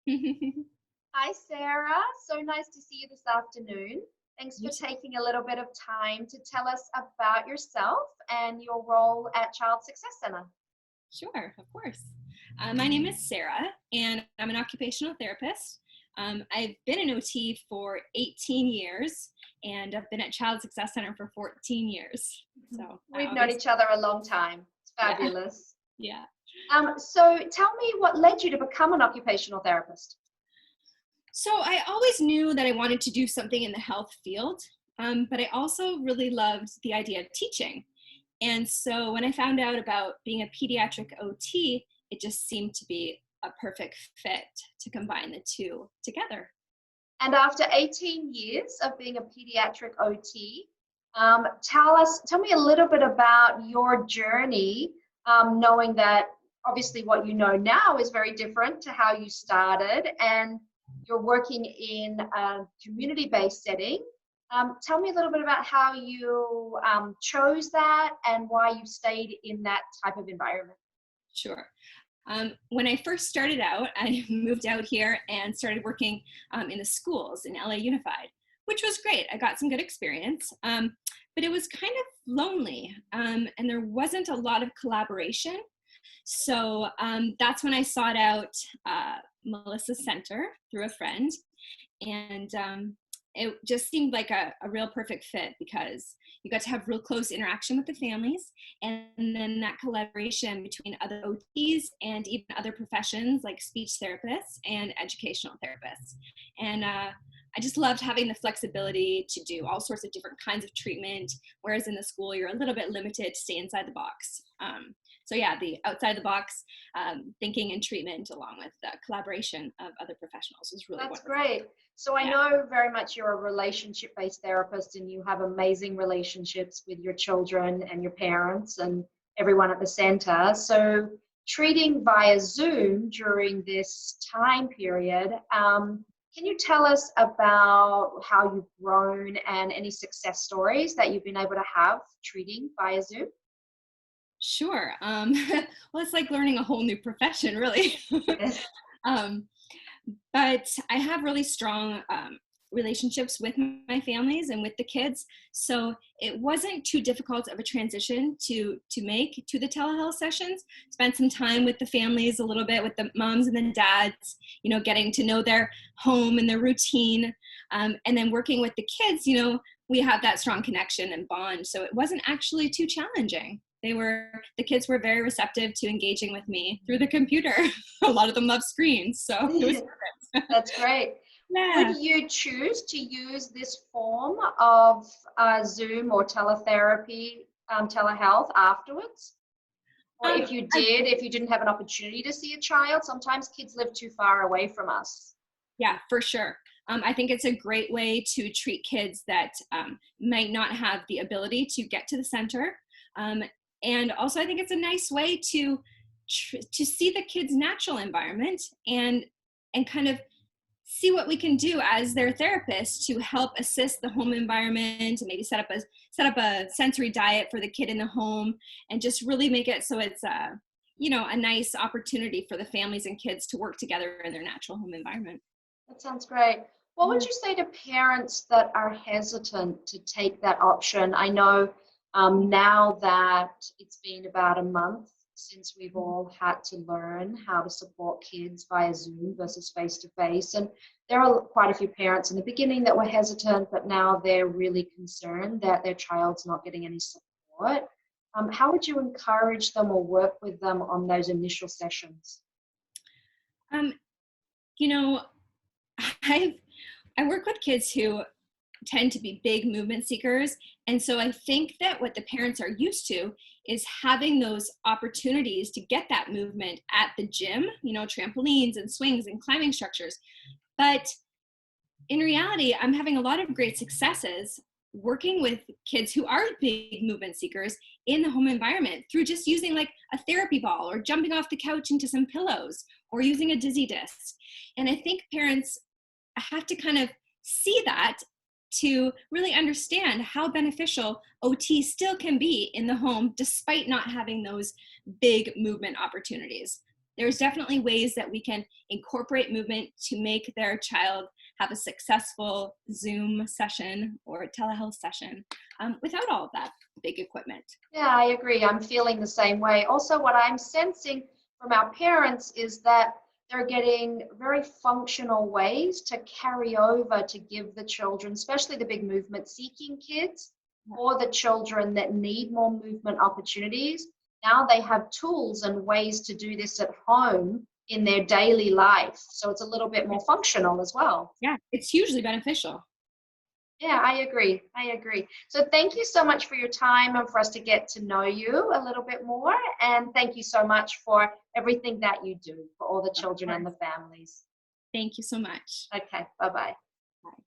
Hi, Sarah. So nice to see you this afternoon. Thanks You for too. taking a little bit of time to tell us about yourself and your role at Child Success Center. Sure, of course. My name is Sarah, and I'm an occupational therapist. I've been an OT for 18 years, and I've been at Child Success Center for 14 years. So I We've known always, each other a long time. It's yeah, fabulous. yeah. So tell me what led you to become an occupational therapist? So I always knew that I wanted to do something in the health field, but I also really loved the idea of teaching. And so when I found out about being a pediatric OT, it just seemed to be a perfect fit to combine the two together. And after 18 years of being a pediatric OT, tell me a little bit about your journey, knowing that obviously what you know now is very different to how you started, and you're working in a community-based setting. Tell me a little bit about how you chose that and why you stayed in that type of environment. Sure. When I first started out, I moved out here and started working in the schools in LA Unified, which was great. I got some good experience, but it was kind of lonely, and there wasn't a lot of collaboration. So that's when I sought out Melissa's Center through a friend, and it just seemed like a real perfect fit because you got to have real close interaction with the families, and then that collaboration between other OTs and even other professions like speech therapists and educational therapists. And I just loved having the flexibility to do all sorts of different kinds of treatment, whereas in the school you're a little bit limited to stay inside the box. So yeah, the outside the box thinking and treatment along with the collaboration of other professionals is really That's wonderful. great. So I Yeah. know very much you're a relationship-based therapist and you have amazing relationships with your children and your parents and everyone at the center. So treating via Zoom during this time period, can you tell us about how you've grown and any success stories that you've been able to have treating via Zoom? Sure. Well, it's like learning a whole new profession, really. Yes. um, but I have really strong relationships with my families and with the kids, so it wasn't too difficult of a transition to make to the telehealth sessions. Spent some time with the families a little bit, with the moms and the dads, getting to know their home and their routine, and then working with the kids. We have that strong connection and bond, so it wasn't actually too challenging. The kids were very receptive to engaging with me through the computer. A lot of them love screens, so it was perfect. That's great. Would Yeah. you choose to use this form of Zoom or teletherapy, telehealth afterwards? Or Um, if you I, did, if you didn't have an opportunity to see a child, sometimes kids live too far away from us. yeah, for sure. I think it's a great way to treat kids that might not have the ability to get to the center. Um, and also, I think it's a nice way to see the kids' natural environment and kind of see what we can do as their therapist to help assist the home environment and maybe set up a sensory diet for the kid in the home and just really make it so it's a nice opportunity for the families and kids to work together in their natural home environment. That sounds great. What would Yeah. you say to parents that are hesitant to take that option? I know now that it's been about a month since we've all had to learn how to support kids via Zoom versus face to face. And there are quite a few parents in the beginning that were hesitant, but now they're really concerned that their child's not getting any support. How would you encourage them or work with them on those initial sessions? Um, you know, I've I work with kids who tend to be big movement seekers. And so I think that what the parents are used to is having those opportunities to get that movement at the gym, trampolines and swings and climbing structures. But in reality, I'm having a lot of great successes working with kids who are big movement seekers in the home environment through just using like a therapy ball or jumping off the couch into some pillows or using a dizzy disc. And I think parents have to kind of see that to really understand how beneficial OT still can be in the home despite not having those big movement opportunities. there's definitely ways that we can incorporate movement to make their child have a successful Zoom session or a telehealth session without all of that big equipment. Yeah, I agree. I'm feeling the same way. Also, what I'm sensing from our parents is that they're getting very functional ways to carry over to give the children, especially the big movement seeking kids, or the children that need more movement opportunities. Now they have tools and ways to do this at home in their daily life. So it's a little bit more functional as well. Yeah, it's hugely beneficial. Yeah, I agree. I agree. So thank you so much for your time and for us to get to know you a little bit more. And thank you so much for everything that you do for all the Of children and course. the families. Thank you so much. Okay, bye-bye.